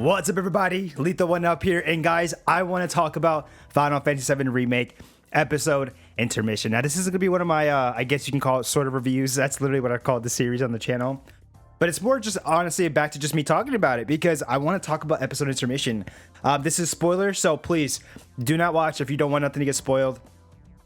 What's up, everybody? Lethal One up here, and guys, I want to talk about Final Fantasy VII Remake episode Intermission. Now, this is going to be one of my, I guess you can call it sort of reviews. That's literally what I call the series on the channel. But it's more just honestly back to just me talking about it because I want to talk about episode Intermission. This is spoiler, so please do not watch if you don't want nothing to get spoiled.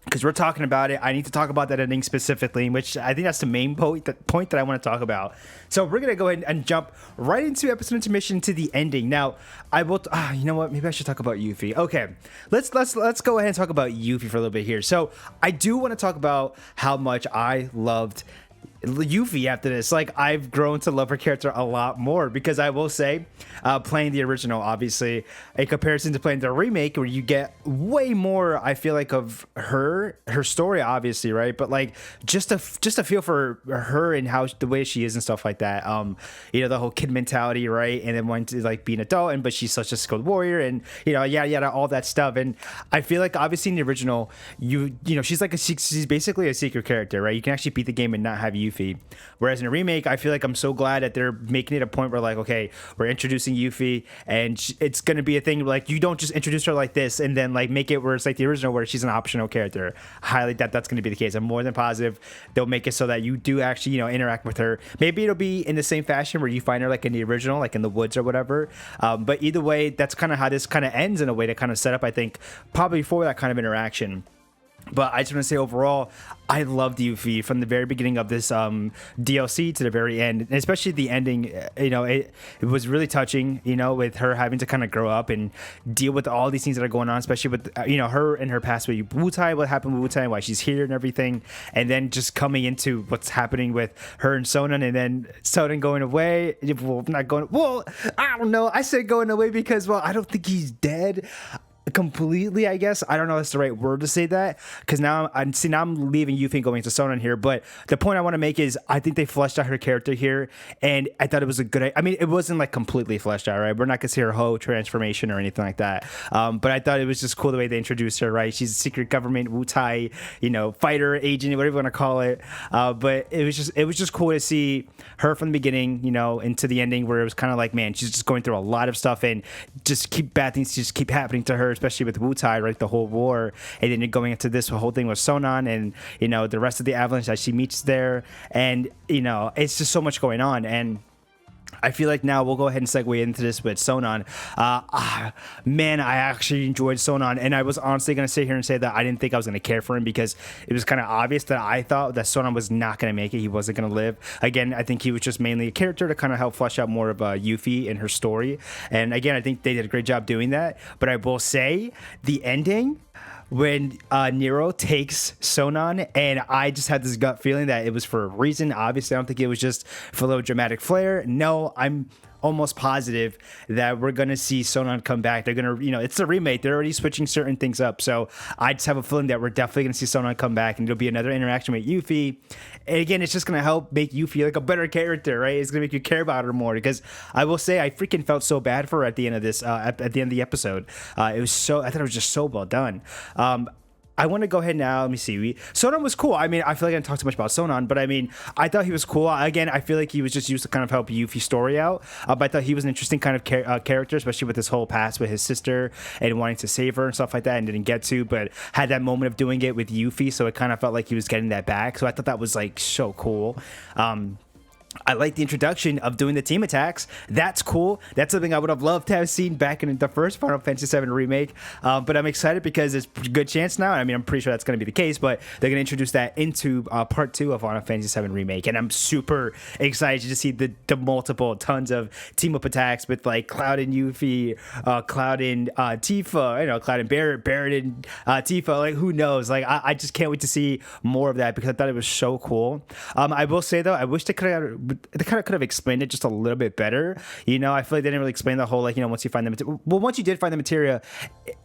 Because we're talking about it, I need to talk about that ending specifically, which I think that's the main point that I want to talk about. So we're gonna go ahead and jump right into episode Intermission to the ending. Now, I will. You know what? Maybe I should talk about Yuffie. Okay, let's go ahead and talk about Yuffie for a little bit here. So I do want to talk about how much I loved Yuffie after this. Like, I've grown to love her character a lot more because I will say, playing the original, obviously, in comparison to playing the remake, where you get way more, I feel like, of her story, obviously, right? But like just a feel for her and how the way she is and stuff like that. You know, the whole kid mentality, right? And then wanting to like be an adult, but she's such a skilled warrior, and you know, yada, all that stuff. And I feel like obviously in the original, you know, she's basically a secret character, right? You can actually beat the game and not have Yuffie. Whereas in a remake, I feel like I'm so glad that they're making it a point where like, okay, we're introducing Yuffie, and it's gonna be a thing like you don't just introduce her like this and then like make it where it's like the original where she's an optional character. Highly doubt that's gonna be the case. I'm more than positive they'll make it so that you do actually, you know, interact with her. Maybe it'll be in the same fashion where you find her like in the original, like in the woods or whatever. But either way, that's kind of how this kind of ends in a way to kind of set up, I think, probably for that kind of interaction. But I just want to say overall, I loved Yuffie from the very beginning of this DLC to the very end, and especially the ending. You know, it was really touching. You know, with her having to kind of grow up and deal with all these things that are going on, especially with you know, her and her past with Wutai, what happened with Wutai, why she's here and everything, and then just coming into what's happening with her and Sonan, and then Sonan going away. Well, not going. Well, I don't know. I said going away because, well, I don't think he's dead completely, I guess. I don't know if that's the right word to say that, because now I'm leaving Yuffie and going to Sonan here. But the point I want to make is I think they fleshed out her character here, and I thought it was a good. I mean, it wasn't like completely fleshed out, right? We're not gonna see her whole transformation or anything like that. But I thought it was just cool the way they introduced her, right? She's a secret government Wutai, you know, fighter agent, whatever you want to call it. But it was just cool to see her from the beginning, you know, into the ending where it was kind of like, man, she's just going through a lot of stuff, and just bad things just keep happening to her, especially with Wutai, right? The whole war, and then you're going into this whole thing with Sonan, and you know, the rest of the Avalanche that she meets there, and you know, it's just so much going on. And I feel like now we'll go ahead and segue into this with Sonan. Man, I actually enjoyed Sonan, and I was honestly going to sit here and say that I didn't think I was going to care for him because it was kind of obvious that I thought that Sonan was not going to make it. He wasn't going to live. Again, I think he was just mainly a character to kind of help flesh out more of Yuffie and her story. And again, I think they did a great job doing that. But I will say the ending, when Nero takes Sonan, and I just had this gut feeling that it was for a reason. Obviously, I don't think it was just for a little dramatic flair. No, I'm almost positive that we're going to see Sonan come back. They're going to, you know, it's a remake. They're already switching certain things up. So I just have a feeling that we're definitely going to see Sonan come back, and there'll be another interaction with Yuffie. And again, it's just going to help make Yuffie like a better character, right? It's going to make you care about her more, because I will say I freaking felt so bad for her at the end of this, at the end of the episode. I thought it was just so well done. I want to go ahead now. Let me see. Sonan was cool. I mean, I feel like I didn't talk too much about Sonan, but I mean, I thought he was cool. Again, I feel like he was just used to kind of help Yuffie's story out. But I thought he was an interesting kind of character, especially with his whole past with his sister and wanting to save her and stuff like that, and didn't get to, but had that moment of doing it with Yuffie, so it kind of felt like he was getting that back. So I thought that was like so cool. I like the introduction of doing the team attacks. That's cool. That's something I would have loved to have seen back in the first Final Fantasy VII Remake. But I'm excited because there's a good chance now. I mean, I'm pretty sure that's going to be the case, but they're going to introduce that into part 2 of Final Fantasy VII Remake. And I'm super excited to see the multiple tons of team-up attacks with like Cloud and Yuffie, Cloud and Tifa, you know, Cloud and Barret and Tifa. Like, who knows? Like, I just can't wait to see more of that because I thought it was so cool. I will say, though, I wish they kind of could have explained it just a little bit better. You know, I feel like they didn't really explain the whole, like, you know, once you find the once you did find the materia,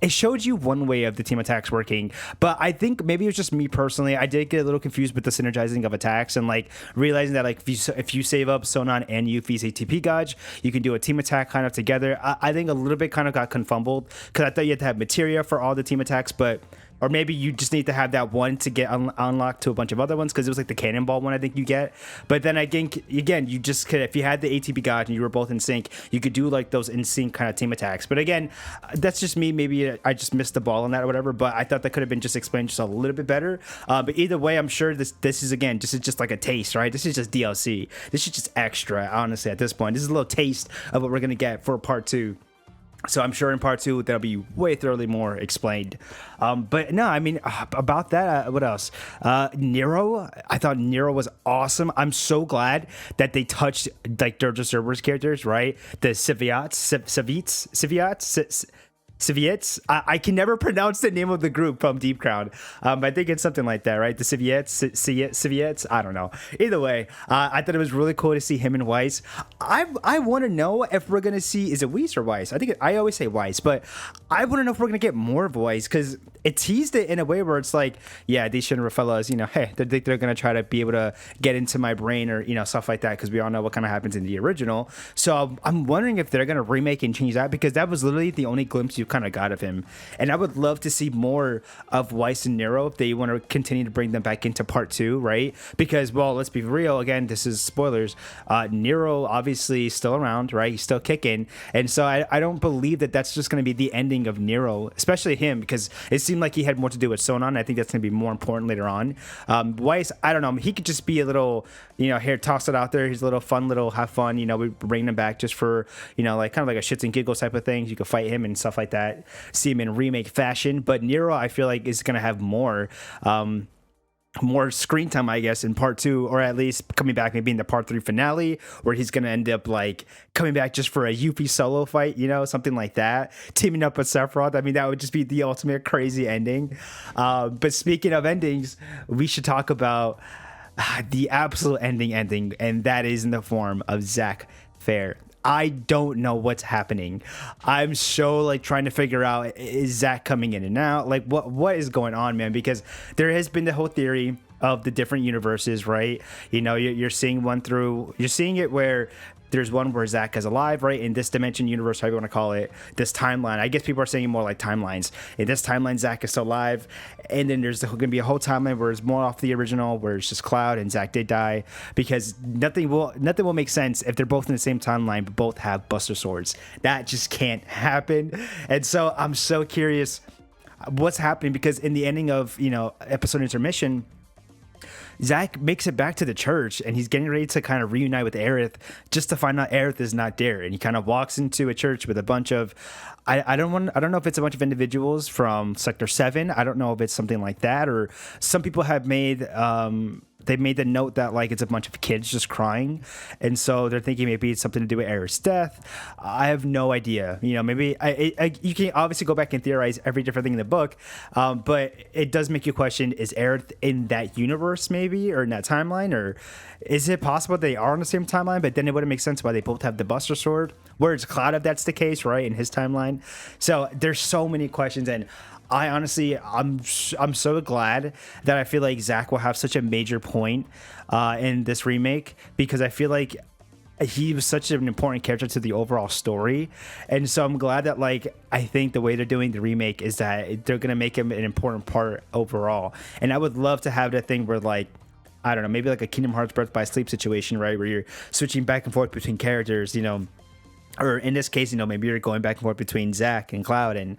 it showed you one way of the team attacks working. But I think maybe it was just me personally. I did get a little confused with the synergizing of attacks and like realizing that like if you save up Sonan and Yuffie's ATP gauge, you can do a team attack kind of together. I think a little bit kind of got confumbled because I thought you had to have materia for all the team attacks, but or maybe you just need to have that one to get unlocked to a bunch of other ones, because it was like the cannonball one I think you get. But then I think again, you just could, if you had the ATB god and you were both in sync, you could do like those in sync kind of team attacks. But again, that's just me. Maybe I just missed the ball on that or whatever. But I thought that could have been just explained just a little bit better. But either way, I'm sure this is just like a taste, right? This is just DLC. This is just extra. Honestly, at this point, this is a little taste of what we're gonna get for part 2. So I'm sure in part 2 that'll be way thoroughly more explained. But no, I mean, about that, what else? Nero, I thought Nero was awesome. I'm so glad that they touched like Dirge Cerberus characters, right? The Civiets. I can never pronounce the name of the group from Deep Crown. I think it's something like that, right? The Civiets. I don't know. Either way, I thought it was really cool to see him and Weiss. I want to know if we're gonna see, is it Weiss or Weiss? I always say Weiss, but I want to know if we're gonna get more of Weiss, because it teased it in a way where it's like, yeah, these Shinra fellas, hey, they're gonna try to be able to get into my brain or stuff like that, because we all know what kind of happens in the original. So I'm wondering if they're gonna remake and change that, because that was literally the only glimpse you kind of got of him. And I would love to see more of Weiss and Nero if they want to continue to bring them back into part 2, right? Because, well, let's be real, again, this is spoilers. Nero obviously still around, right? He's still kicking. And so I don't believe that that's just going to be the ending of Nero, especially him, because it seemed like he had more to do with Sonon. I think that's going to be more important later on. Weiss, I don't know, he could just be a little, here, toss it out there. He's a little fun, have fun, we bring him back just for, like kind of like a shits and giggles type of thing. You could fight him and stuff like that. See him in remake fashion. But Nero, I feel like, is going to have more screen time, I guess, in part 2, or at least coming back maybe in the part 3 finale, where he's going to end up like coming back just for a Yuffie solo fight, something like that, teaming up with Sephiroth. I mean, that would just be the ultimate crazy ending. But speaking of endings, we should talk about the absolute ending, and that is in the form of ZACK Fair. I don't know what's happening. I'm so trying to figure out, is ZACK coming in and out? Like what is going on, man? Because there has been the whole theory of the different universes, right? You're seeing you're seeing it where there's one where ZACK is alive, right? In this dimension, universe, however you want to call it, this timeline. I guess people are saying more like timelines. In this timeline, ZACK is still alive. And then there's going to be a whole timeline where it's more off the original, where it's just Cloud and ZACK did die. Because nothing will make sense if they're both in the same timeline, but both have Buster Swords. That just can't happen. And so I'm so curious what's happening, because in the ending of, episode Intermission, ZACK makes it back to the church, and he's getting ready to kind of reunite with Aerith, just to find out Aerith is not there. And he kind of walks into a church with a bunch of, I don't know if it's a bunch of individuals from Sector 7. I don't know if it's something like that, or some people have made they made the note that it's a bunch of kids just crying, and so they're thinking maybe it's something to do with Aerith's death. I have no idea. Maybe you can obviously go back and theorize every different thing in the book, but it does make you question: is Aerith in that universe, maybe, or in that timeline, or is it possible they are on the same timeline? But then it wouldn't make sense why they both have the Buster Sword. Where's Cloud, if that's the case, right, in his timeline? So there's so many questions, and I honestly, I'm so glad that I feel like ZACK will have such a major point in this remake, because I feel like he was such an important character to the overall story. And so I'm glad that I think the way they're doing the remake is that they're going to make him an important part overall. And I would love to have that thing where I don't know, maybe like a Kingdom Hearts Birth by Sleep situation, right, where you're switching back and forth between characters, or in this case, maybe you're going back and forth between ZACK and Cloud, and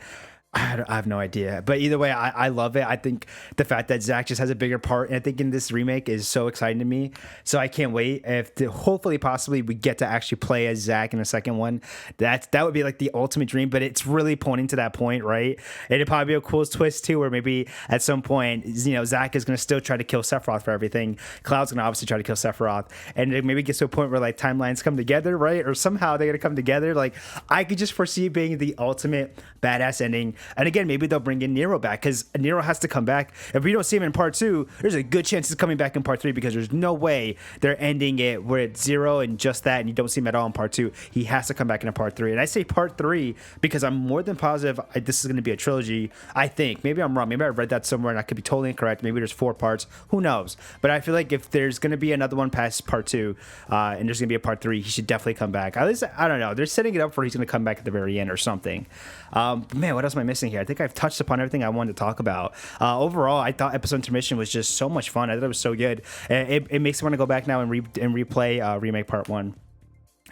I have no idea. But either way, I love it. I think the fact that ZACK just has a bigger part, and I think in this remake, is so exciting to me. So I can't wait. Hopefully, possibly, we get to actually play as ZACK in the second one. That would be the ultimate dream, but it's really pointing to that point, right? It'd probably be a cool twist, too, where maybe at some point, ZACK is going to still try to kill Sephiroth for everything. Cloud's going to obviously try to kill Sephiroth. And it maybe gets to a point where timelines come together, right? Or somehow they're going to come together. I could just foresee it being the ultimate badass ending. And again, maybe they'll bring in Nero back, because Nero has to come back. If we don't see him in part 2, there's a good chance he's coming back in part 3, because there's no way they're ending it where it's 0 and just that, and you don't see him at all in part 2. He has to come back in a part 3. And I say part 3 because I'm more than positive this is going to be a trilogy. I think. Maybe I'm wrong. Maybe I read that somewhere and I could be totally incorrect. Maybe there's 4 parts. Who knows? But I feel like if there's going to be another one past part 2, and there's going to be a part 3, he should definitely come back. At least, I don't know. They're setting it up for he's going to come back at the very end or something. Man, what else am I missing? missing here? I think I've touched upon everything I wanted to talk about. Overall, I thought episode Intermission was just so much fun. I thought it was so good. It makes me want to go back now and replay Remake Part 1.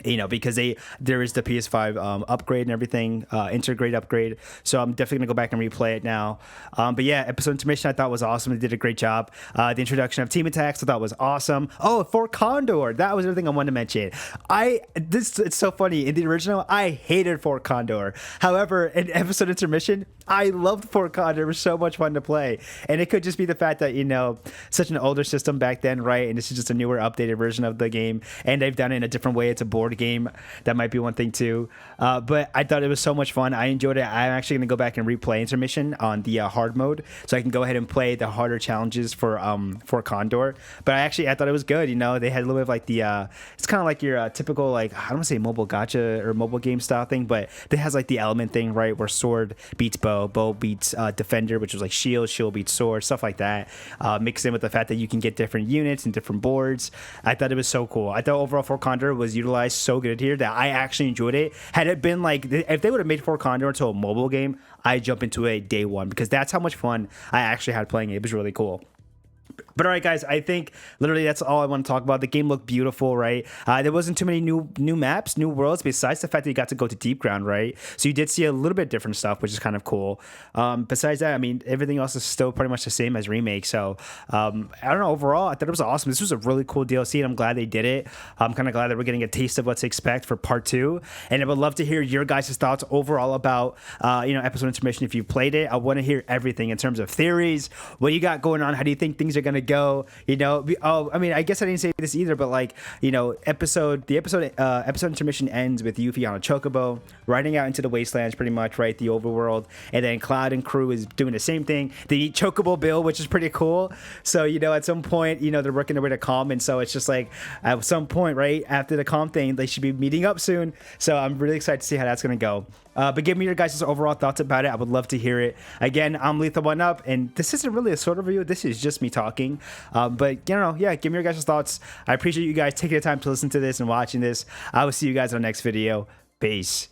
You know, because there is the PS5 upgrade and everything, Intergrade upgrade. So I'm definitely gonna go back and replay it now. But yeah, episode Intermission I thought was awesome. They did a great job. The introduction of team attacks I thought was awesome. Oh, Fort Condor, that was everything I wanted to mention. It's so funny. In the original, I hated Fort Condor. However, in episode Intermission, I loved Fort Condor. It was so much fun to play. And it could just be the fact that, you know, such an older system back then, right? And this is just a newer, updated version of the game. And they've done it in a different way. It's a board game. That might be one thing too. But I thought it was so much fun. I enjoyed it. I'm actually going to go back and replay Intermission on the hard mode. So I can go ahead and play the harder challenges for Condor. But I thought it was good. You know, they had a little bit of like the, it's kind of like your typical, like, I don't want to say mobile gacha or mobile game style thing, but it has like the element thing, right? Where sword beats bow, bow beats defender, which was like shield beats sword, stuff like that. Mixed in with the fact that you can get different units and different boards. I thought it was so cool. I thought overall Fort Condor was utilized so good here that I actually enjoyed it. Had it been like, if they would have made Fort Condor into a mobile game, I'd jump into it day one, because that's how much fun I actually had playing it. It was really cool. But all right, guys, I think literally that's all I want to talk about. The game looked beautiful, right? There wasn't too many new maps, new worlds, besides the fact that you got to go to Deep Ground, right? So you did see a little bit different stuff, which is kind of cool. Besides that, I mean, everything else is still pretty much the same as Remake. So I don't know. Overall, I thought it was awesome. This was a really cool DLC, and I'm glad they did it. I'm kind of glad that we're getting a taste of what to expect for Part 2. And I would love to hear your guys' thoughts overall about, episode Intermission. If you played it, I want to hear everything in terms of theories. What you got going on? How do you think things are going to go? You know, I mean, I guess I didn't say this either, but like, you know, episode Intermission ends with Yuffie on a chocobo riding out into the wastelands, pretty much, right? The overworld. And then Cloud and crew is doing the same thing. They eat chocobo bill, which is pretty cool. So, you know, at some point, you know, they're working their way to calm, and so it's just like at some point, right after the calm thing, they should be meeting up soon. So I'm really excited to see how that's going to go. But give me your guys' overall thoughts about it. I would love to hear it. Again, I'm Lethal1Up, and this isn't really a sort of review. This is just me talking. But, you know, yeah, give me your guys' thoughts. I appreciate you guys taking the time to listen to this and watching this. I will see you guys in the next video. Peace.